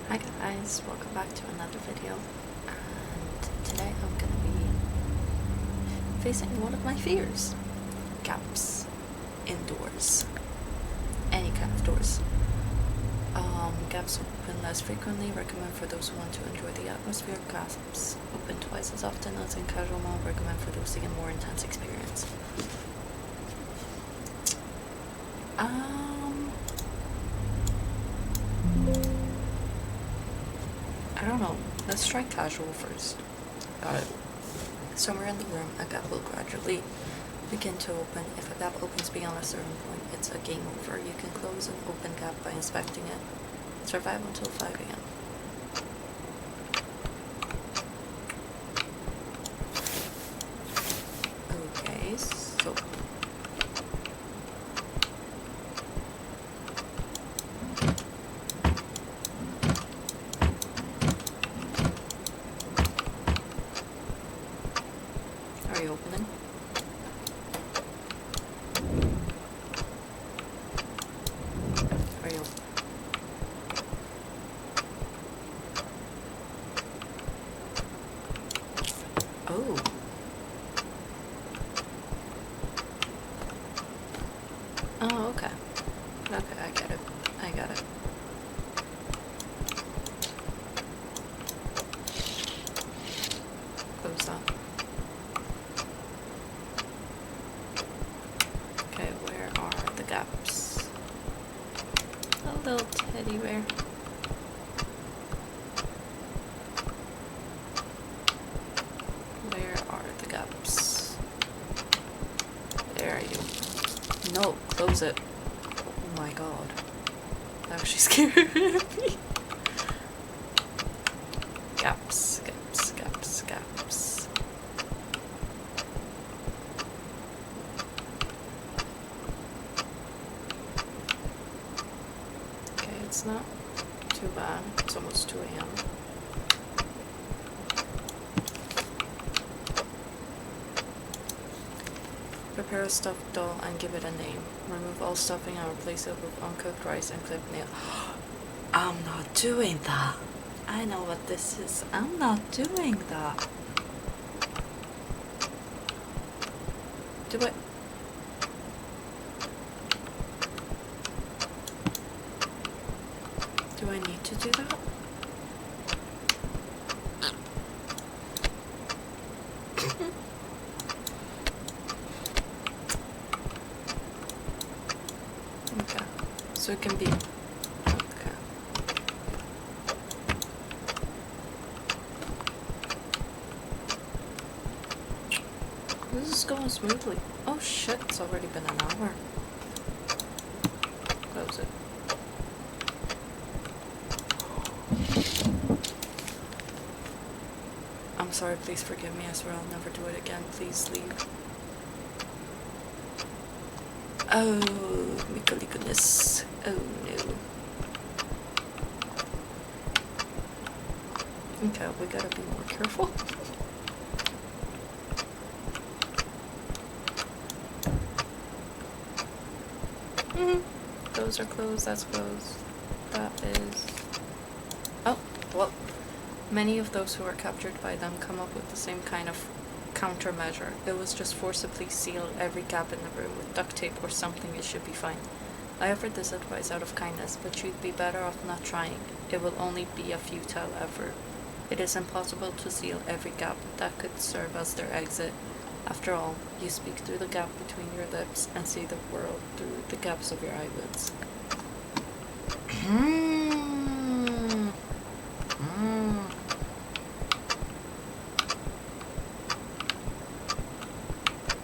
Hi guys, welcome back to another video, and today I'm gonna be facing one of my fears. Gaps. Indoors. Any kind of doors. Gaps open less frequently, recommend for those who want to enjoy the atmosphere. Gaps open twice as often as in casual mode, recommend for those seeking a more intense experience. I don't know. Let's try casual first. Got it. Somewhere in the room, a gap will gradually begin to open. If a gap opens beyond a certain point, it's a game over. You can close an open gap by inspecting it. Survive until 5 a.m. Okay, so... Are you opening? Are you opening? Oh. Oh, okay. Okay, I get it. I got it. Close that. Okay, where are the gaps? A little teddy bear. Where are the gaps? There you. No, close it. Oh my god. That actually scared me. Gaps, gaps, gaps, gaps. Okay, it's not too bad. It's almost 2 a.m. Prepare a stuffed doll and give it a name. Remove all stuffing and replace it with uncooked rice and clipped nail. I'm not doing that. I know what this is. I'm not doing that. Do it. Do I need to do that? Okay. So it can be... Okay. This is going smoothly. Oh shit, it's already been an hour. Close it. I'm sorry, please forgive me. I swear I'll never do it again. Please leave. Oh, my golly goodness. Oh no. Okay, we gotta be more careful. Those are closed, that's closed. That is... Oh, well. Many of those who are captured by them come up with the same kind of countermeasure. It was just forcibly seal every gap in the room with duct tape or something. It should be fine. I offered this advice out of kindness, but you'd be better off not trying. It will only be a futile effort. It is impossible to seal every gap that could serve as their exit. After all, you speak through the gap between your lips and see the world through the gaps of your eyelids.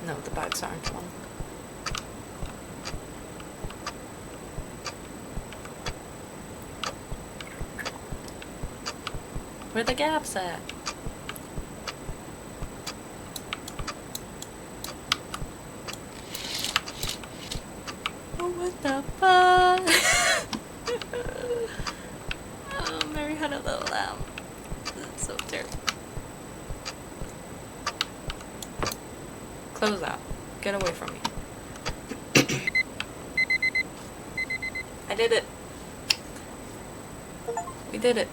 No, the bags aren't one. Where the gaps at? Oh, what the fuck? Oh, Mary had a little lamb. This is so terrible. Close that. Get away from me. I did it. We did it.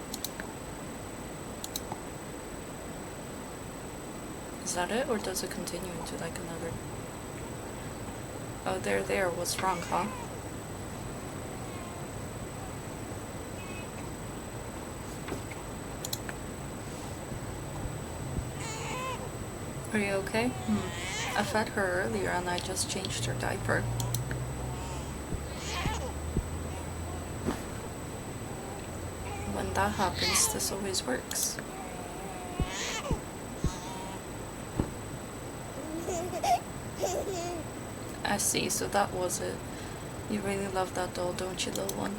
Is that it, or does it continue into like another? Oh, there. What's wrong, huh? Are you okay? I fed her earlier and I just changed her diaper. When that happens, this always works. I see, so that was it. You really love that doll, don't you, little one?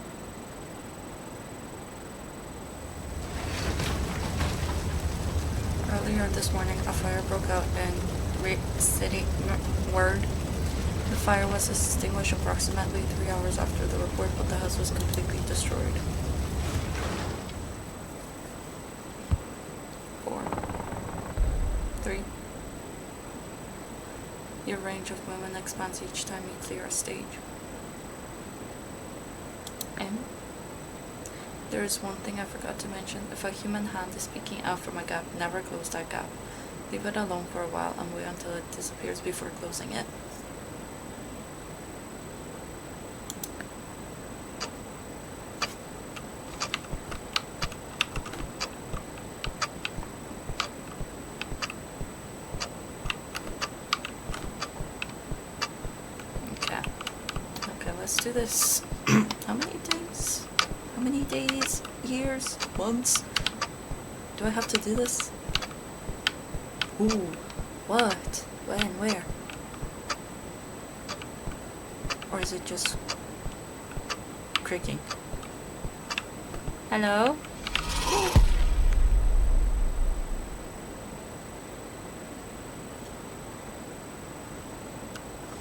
Earlier this morning, a fire broke out in Great City Ward. The fire was extinguished approximately 3 hours after the report, but the house was completely destroyed. 4, 3. Your range of movement expands each time you clear a stage. M. There is one thing I forgot to mention. If a human hand is peeking out from a gap, never close that gap. Leave it alone for a while and wait until it disappears before closing it. Okay, let's do this. How many days? How many days? Years? Months? Do I have to do this? Ooh. What? When? Where? Or is it just creaking? Hello?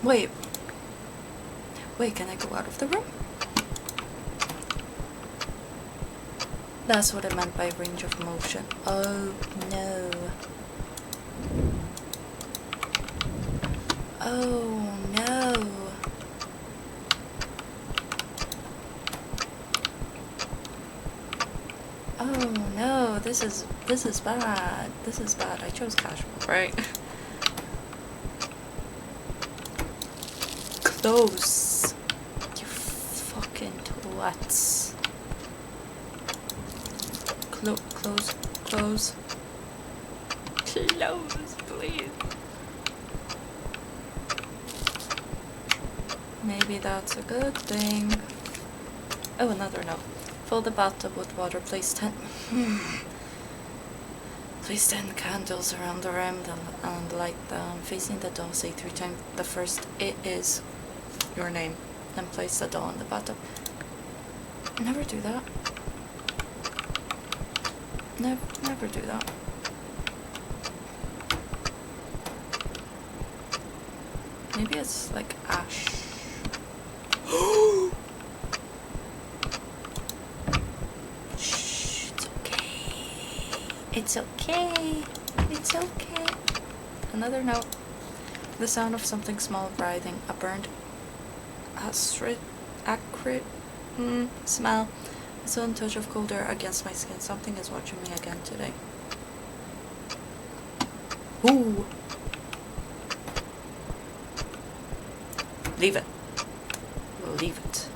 Wait. Wait, can I go out of the room? That's what I meant by range of motion. Oh no. Oh no. Oh no, this is bad. This is bad. I chose casual, right? Close. You fucking twats. Close. Close, please. Maybe that's a good thing. Oh, another note. Fill the bathtub with water. Place 10 candles around the rim and light them. Facing the doll, say 3 times. The first, it is your name. Then place the doll in the bathtub. Never do that. Never do that. Maybe it's like ash. Shh, it's okay. It's okay. It's okay. Another note. The sound of something small writhing. A burned acrid smell. A sudden touch of cold air against my skin. Something is watching me again today. Ooh. Leave it. Leave it.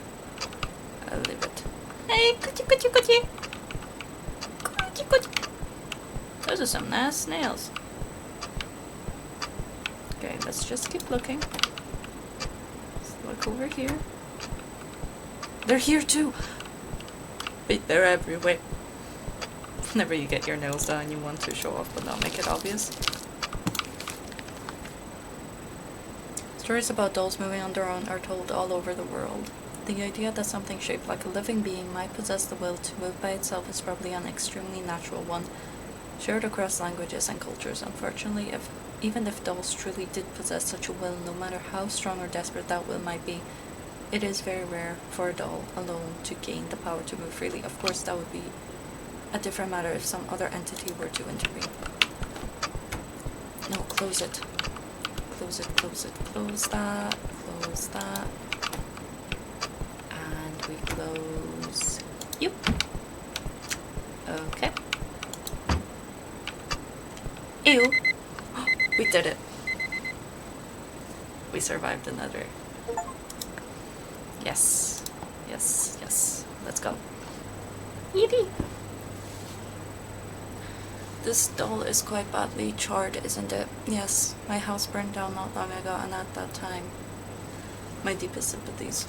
I'll leave it. Hey, coochie. Those are some nice snails. Okay, let's just keep looking. Let's look over here. They're here too. Wait, they're everywhere. Whenever you get your nails done, you want to show off but not make it obvious. Stories about dolls moving on their own are told all over the world. The idea that something shaped like a living being might possess the will to move by itself is probably an extremely natural one, shared across languages and cultures. Unfortunately, even if dolls truly did possess such a will, no matter how strong or desperate that will might be, it is very rare for a doll alone to gain the power to move freely. Of course, that would be a different matter if some other entity were to intervene. No, close it. Close that. And we close you. Okay. Ew! We did it. We survived another. Yes. Yes, yes. Let's go. Yippee! This doll is quite badly charred, isn't it? Yes, my house burned down not long ago, and at that time, my deepest sympathies.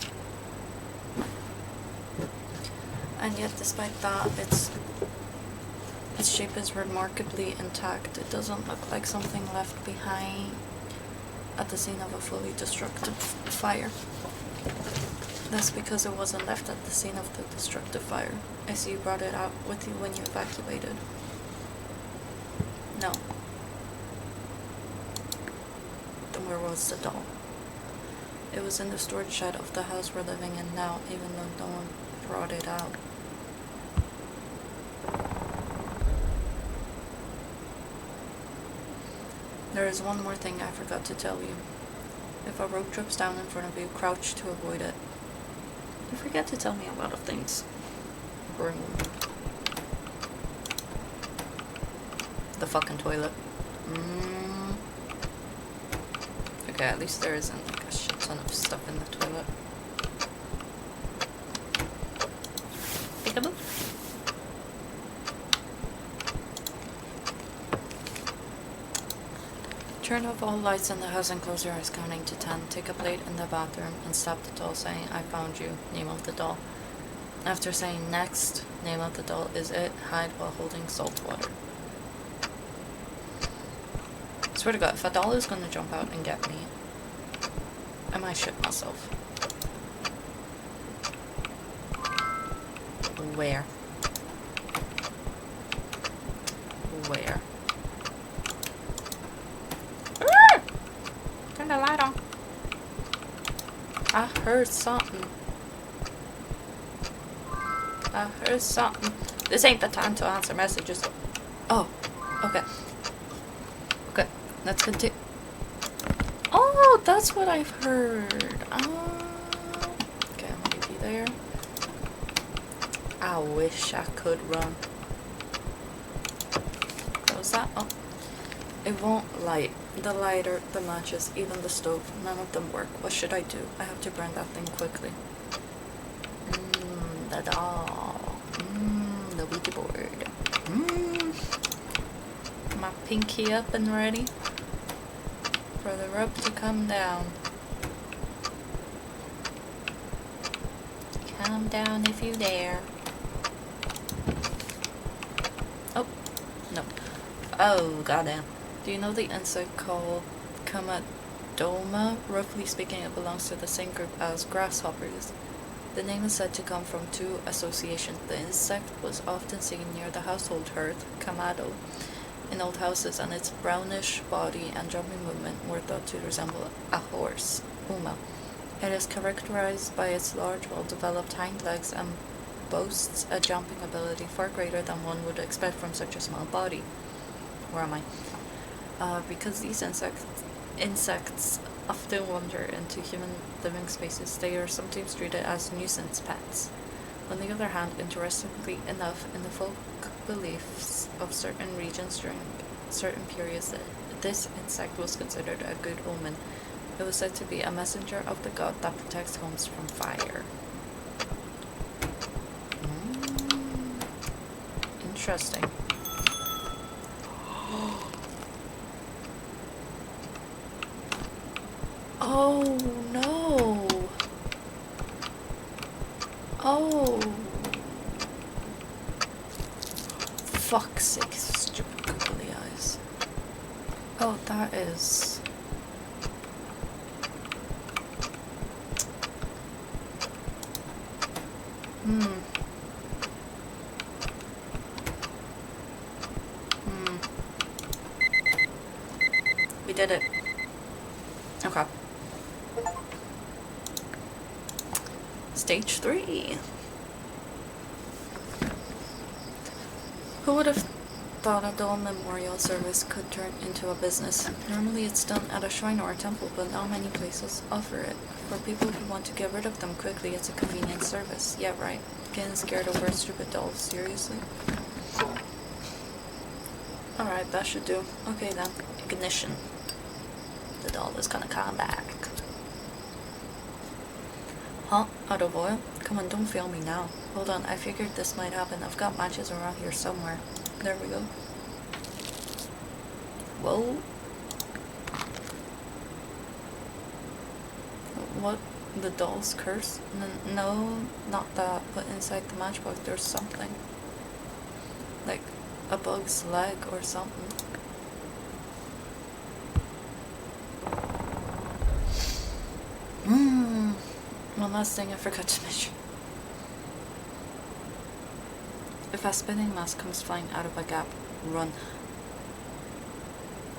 And yet, despite that, its shape is remarkably intact. It doesn't look like something left behind at the scene of a fully destructive fire. That's because it wasn't left at the scene of the destructive fire. I see you brought it out with you when you evacuated. No. Then where was the doll? It was in the storage shed of the house we're living in now, even though no one brought it out. There is one more thing I forgot to tell you. If a rope drips down in front of you, crouch to avoid it. You forget to tell me a lot of things. Broom. The fucking toilet. Okay, at least there isn't like a shit ton of stuff in the toilet. Peekaboo. Turn off all lights in the house and close your eyes counting to 10. Take a plate in the bathroom and stop the doll saying, I found you. Name of the doll. After saying next, name of the doll is it. Hide while holding salt water. Swear to God, if a doll is gonna jump out and get me, I might shit myself. Where? Where? Turn the light on. I heard something. I heard something. This ain't the time to answer messages. Oh, okay. Okay, let's continue. Oh, that's what I've heard. Okay, I'm gonna be there. I wish I could run. Close that. Oh, it won't light. The lighter, the matches, even the stove, none of them work. What should I do? I have to burn that thing quickly. The doll. The Ouija board. My pinky up and ready for the rope to come down. Come down if you dare. Oh, no. Oh, goddamn. Do you know the insect called Chamadoma? Roughly speaking, it belongs to the same group as grasshoppers. The name is said to come from two associations. The insect was often seen near the household hearth, Kamado, in old houses, and its brownish body and jumping movement were thought to resemble a horse, Uma. It is characterized by its large, well-developed hind legs and boasts a jumping ability far greater than one would expect from such a small body. Where am I? Because these insects often wander into human living spaces, they are sometimes treated as nuisance pets. On the other hand, interestingly enough, in the folk beliefs of certain regions during certain periods, this insect was considered a good omen. It was said to be a messenger of the god that protects homes from fire. Interesting. Oh no! Oh! Fuck's sake, stupid googly eyes. Oh, that is... We did it. Okay. Stage 3. Who would have thought a doll memorial service could turn into a business? Normally it's done at a shrine or a temple, but not many places offer it. For people who want to get rid of them quickly, it's a convenient service. Yeah, right. Getting scared over a stupid doll, seriously? Alright, that should do. Okay then. Ignition. The doll is gonna come back. Huh? Out of oil? Come on, don't fail me now. Hold on, I figured this might happen. I've got matches around here somewhere. There we go. Whoa. What? The doll's curse? No, not that. But inside the matchbox there's something. Like a bug's leg or something. One last thing I forgot to mention. If a spinning mass comes flying out of a gap, run.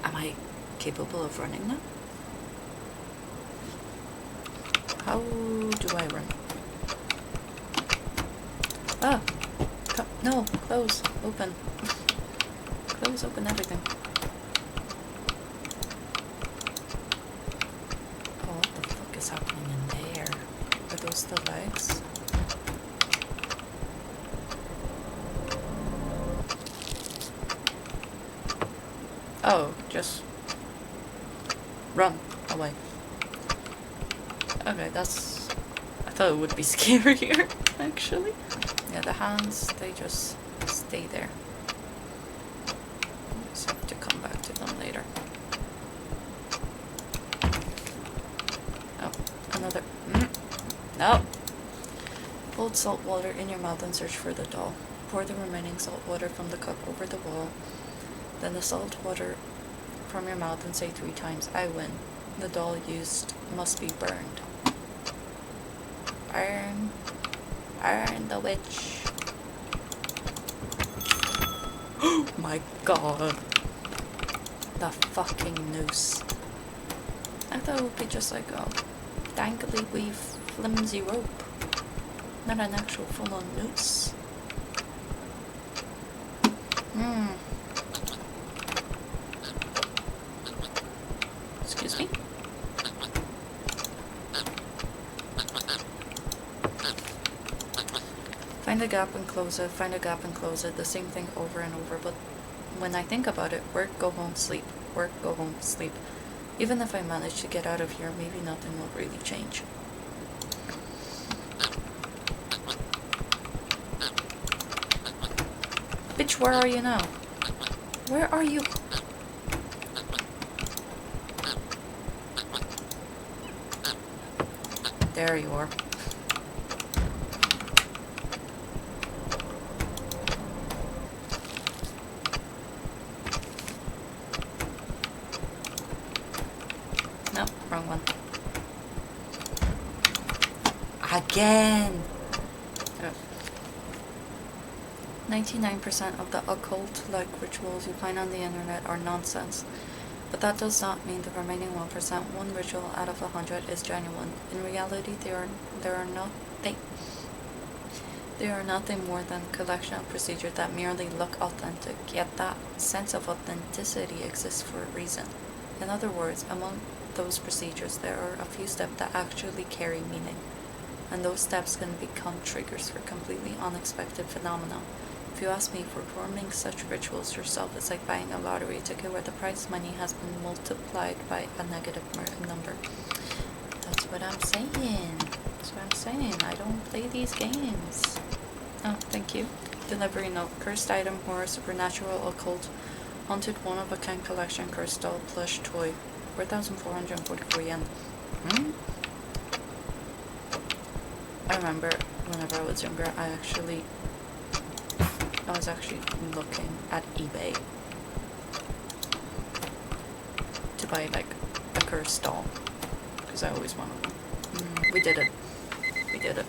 Am I capable of running now? How do I run? Ah! No! Close! Open! Close, open everything. Oh, what the fuck is happening in there? Are those the legs? Oh, just run away. Okay, that's... I thought it would be scarier, actually. Yeah, the hands, they just stay there. Just have to come back to them later. Oh, another... No! Hold salt water in your mouth and search for the doll. Pour the remaining salt water from the cup over the wall. Then the salt water from your mouth and say 3 times, I win. The doll used must be burned. Burn. Burn the witch. Oh my god. The fucking noose. I thought it would be just like a dangly wee flimsy rope. Not an actual full-on noose. Excuse me? Find a gap and close it, find a gap and close it, the same thing over and over, but when I think about it, work, go home, sleep, work, go home, sleep. Even if I manage to get out of here, maybe nothing will really change. Bitch, where are you now? Where are you? There you are. Nope, wrong one. Again! 99% of the occult-like rituals you find on the internet are nonsense. But that does not mean the remaining 1%, one ritual out of 100, is genuine. In reality, they are nothing more than a collection of procedures that merely look authentic, yet that sense of authenticity exists for a reason. In other words, among those procedures, there are a few steps that actually carry meaning, and those steps can become triggers for completely unexpected phenomena. If you ask me, performing such rituals yourself is like buying a lottery ticket where the prize money has been multiplied by a negative number. That's what I'm saying. That's what I'm saying. I don't play these games. Oh, thank you. Delivery note. Cursed item, horror, supernatural, occult, haunted, one-of-a-kind collection, cursed doll, plush, toy. 4,444 yen. I remember whenever I was younger, I was actually looking at eBay to buy like a cursed doll because I always wanted one. We did it. We did it.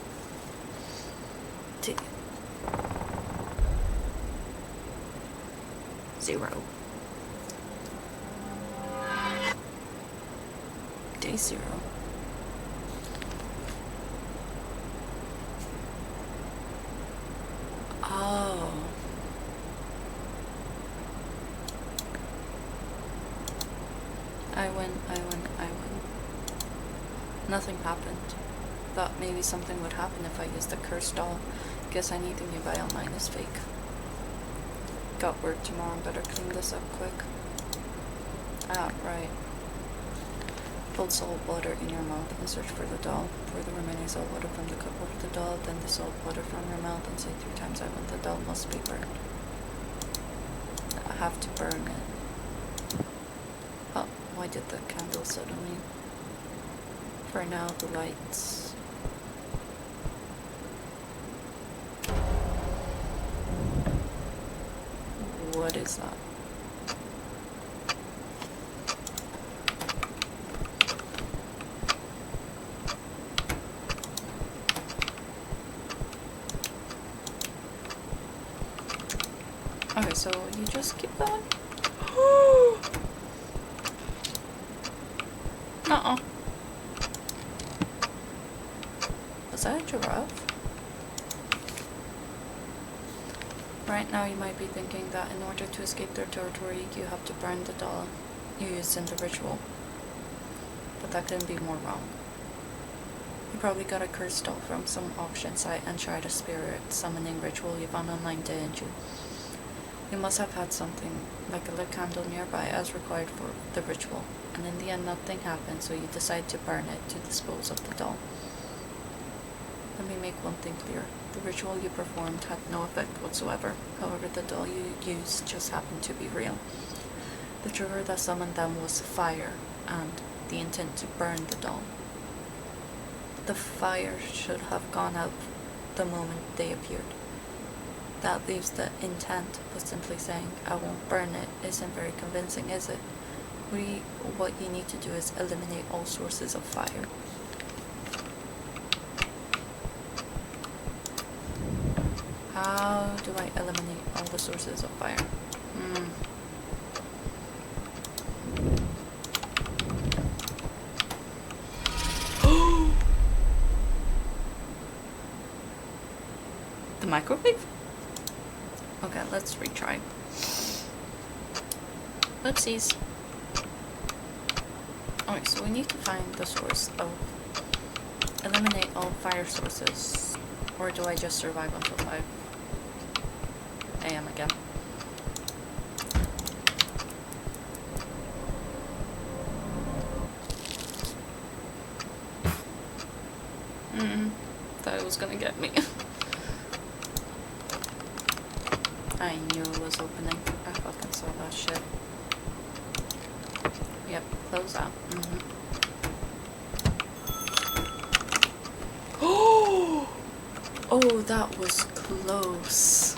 Zero. Day 0. Oh. I win. Nothing happened. Thought maybe something would happen if I used the cursed doll. Guess anything you buy online is fake. Got work tomorrow, better clean this up quick. Ah, right. Hold salt water in your mouth and search for the doll. Pour the remaining salt water from the cup over the doll, then the salt water from your mouth, and say 3 times I want the doll must be burned. I have to burn it. Oh, why did the candle suddenly? For now, the lights. What is that? Okay, so you just keep going. Uh-uh. Was that a giraffe? Right now you might be thinking that in order to escape their territory, you have to burn the doll you used in the ritual. But that couldn't be more wrong. You probably got a cursed doll from some auction site and tried a spirit summoning ritual you found online, didn't you? You must have had something like a lit candle nearby as required for the ritual, and in the end nothing happened, so you decide to burn it to dispose of the doll. Let me make one thing clear. The ritual you performed had no effect whatsoever. However, the doll you used just happened to be real. The trigger that summoned them was fire, and the intent to burn the doll. The fire should have gone out the moment they appeared. That leaves the intent, but simply saying, I won't burn it, isn't very convincing, is it? Really, what you need to do is eliminate all sources of fire. How do I eliminate all the sources of fire? The microwave? Okay, let's retry. Oopsies. Alright, so we need to find the source of... Eliminate all fire sources. Or do I just survive until 5 a.m. again? Thought it was gonna get me. I knew it was opening. I fucking saw that shit. Yep, close out. Oh, that was close.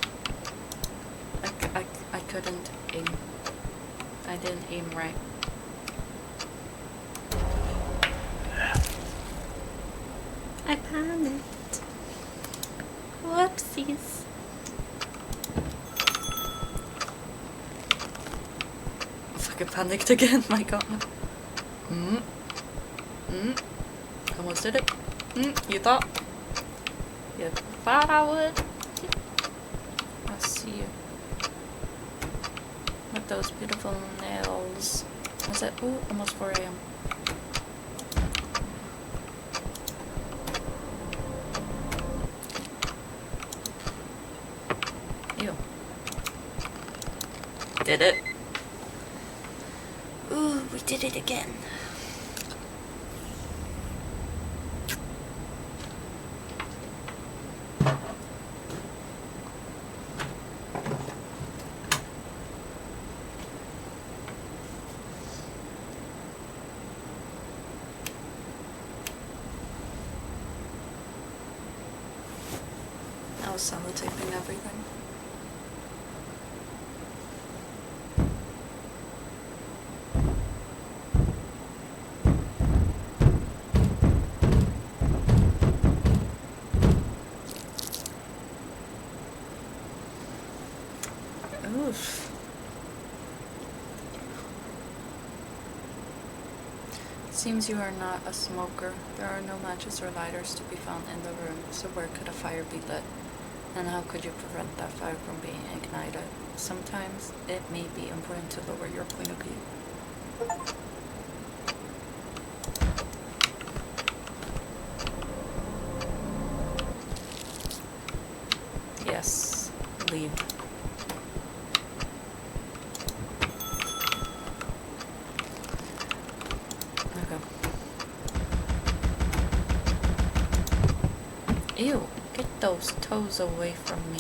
I couldn't aim. I didn't aim right. I panicked. Whoopsies. I fucking panicked again, my god. Almost did it. You thought? You thought I would? I see you. With those beautiful nails. Was it? Ooh, almost 4 a.m. Ew. Did it. Ooh, we did it again. I was sellotaping everything. Oof. It seems you are not a smoker. There are no matches or lighters to be found in the room, so where could a fire be lit? And how could you prevent that fire from being ignited? Sometimes it may be important to lower your point of view. Yes, leave. those toes away from me.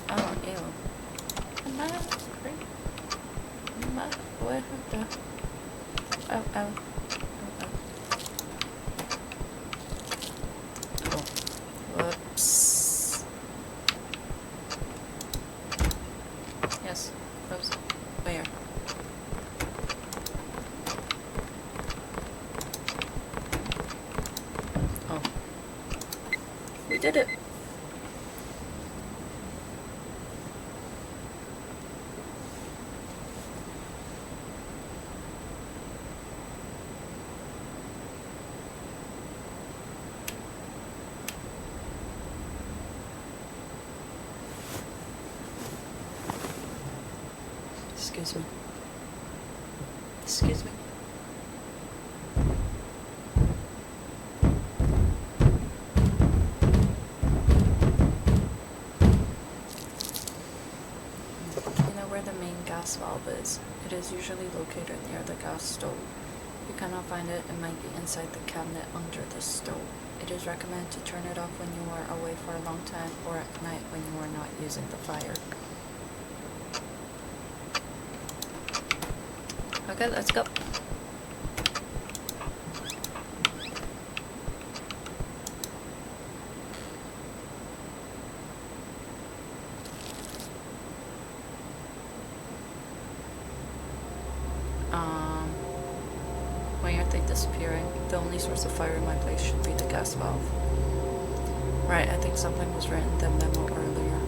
Oh, ew. Am I crazy? Am I? What the? Oh, oh. Whoops. Yes, close. Where? Oh. We did it! Excuse me. Excuse me. You know where the main gas valve is? It is usually located near the gas stove. If you cannot find it, it might be inside the cabinet under the stove. It is recommended to turn it off when you are away for a long time or at night when you are not using the fire. Okay, let's go. Why aren't they disappearing? The only source of fire in my place should be the gas valve. Right, I think something was written in the memo earlier.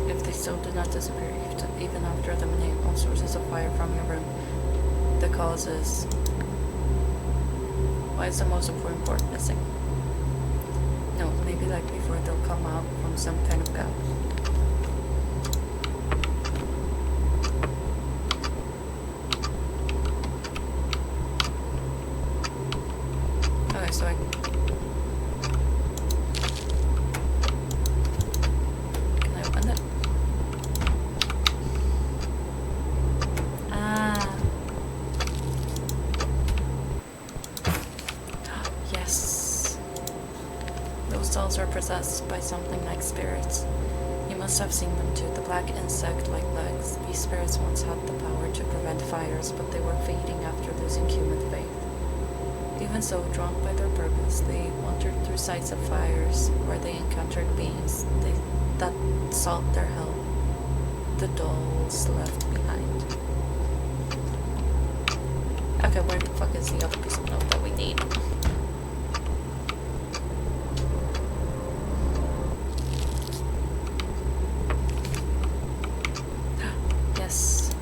If they still did not disappear, even after eliminating all sources of fire from your room, the cause is... Why is the most important part missing? No, maybe like before they'll come out from some kind of gap. Okay, so can I open it? Yes. Those dolls are possessed by something like spirits. You must have seen them too, the black insect-like legs. These spirits once had the power to prevent fires, but they were fading after losing human faith. Even so, drawn by their purpose, they wandered through sites of fires where they encountered beings that sought their help. The dolls left behind. Okay, where the fuck is the other piece of note that we need? Yes.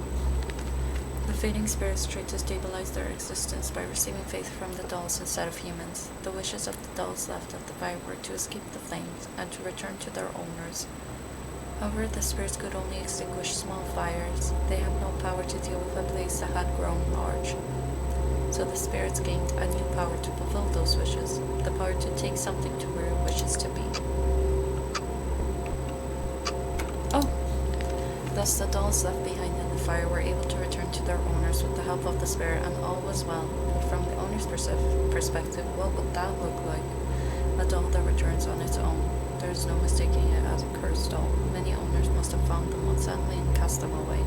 The fading spirits tried to stabilize their existence by receiving faith from the dolls instead of humans. The wishes of the dolls left at the fire were to escape the flames and to return to their owners. However, the spirits could only extinguish small fires. They had no power to deal with a blaze that had grown large. So the spirits gained a new power to fulfill those wishes, the power to take something to where it wishes to be. Oh! Thus the dolls left behind in the fire were able to return to their owners with the help of the spirit, and all was well. But from the owner's perspective, what would that look like? A doll that returns on its own. There is no mistaking it as a cursed doll. Many owners must have found them unsettling and cast them away.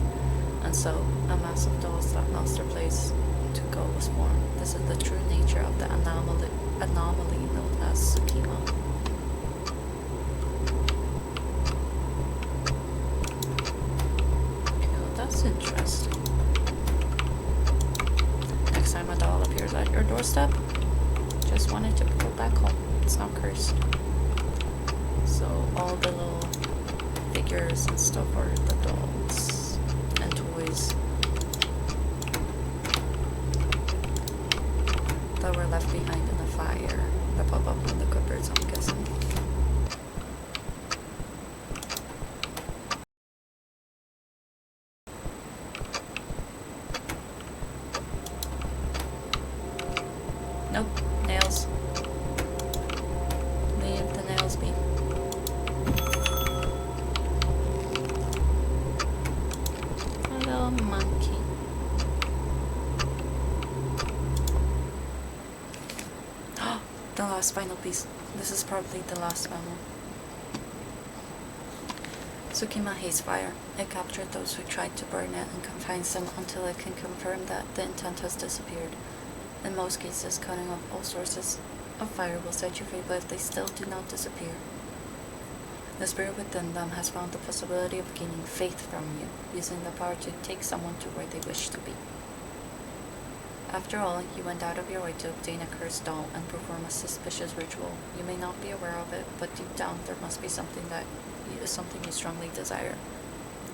And so, a mass of dolls that lost their place to go was formed. This is the true nature of the anomaly known as Tsukima. Okay, well, that's interesting. Next time a doll appears at your doorstep, just wanted to go back home. It's not cursed. So all the little figures and stuff are the dolls and toys that were left behind in the fire that pop up in the cupboards, I'm guessing. Nope, nails. Leave the nails be. A little monkey. The last final piece. This is probably the last memo. Tsukima hates fire. It captured those who tried to burn it and confines them until it can confirm that the intent has disappeared. In most cases, cutting off all sources of fire will set you free, but if they still do not disappear, the spirit within them has found the possibility of gaining faith from you, using the power to take someone to where they wish to be. After all, you went out of your way to obtain a cursed doll and perform a suspicious ritual. You may not be aware of it, but deep down there must be something you strongly desire.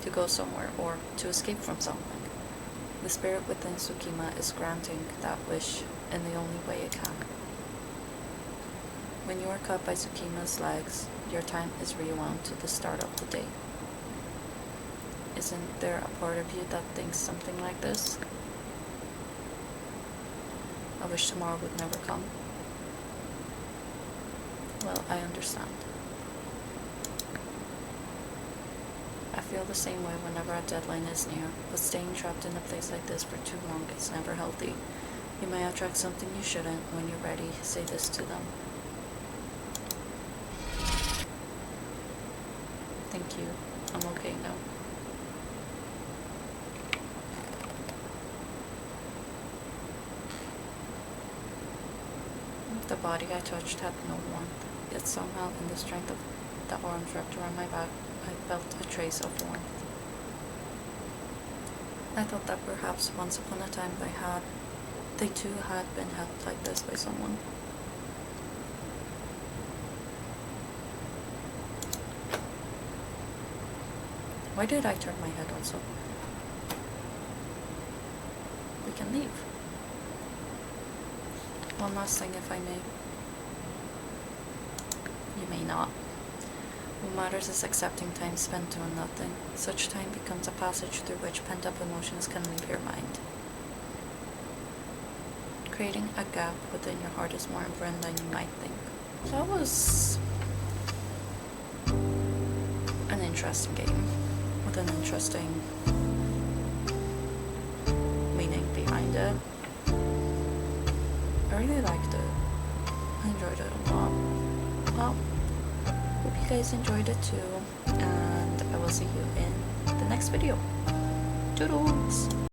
To go somewhere, or to escape from something. The spirit within Tsukima is granting that wish in the only way it can. When you are cut by Tsukima's legs, your time is rewound to the start of the day. Isn't there a part of you that thinks something like this? I wish tomorrow would never come. Well, I understand. I feel the same way whenever a deadline is near, but staying trapped in a place like this for too long is never healthy. You may attract something you shouldn't. When you're ready, say this to them. Thank you. I'm okay now. The body I touched had no warmth, yet somehow in the strength of the arms wrapped around my back, I felt a trace of warmth. I thought that perhaps once upon a time they too had been held like this by someone. Why did I turn my head also? We can leave. One last thing, if I may. You may not. What matters is accepting time spent doing nothing. Such time becomes a passage through which pent-up emotions can leave your mind. Creating a gap within your heart is more important than you might think. That was an interesting game with an interesting meaning behind it. I really liked it. I enjoyed it a lot. Well, hope you guys enjoyed it too, and I will see you in the next video. Toodles!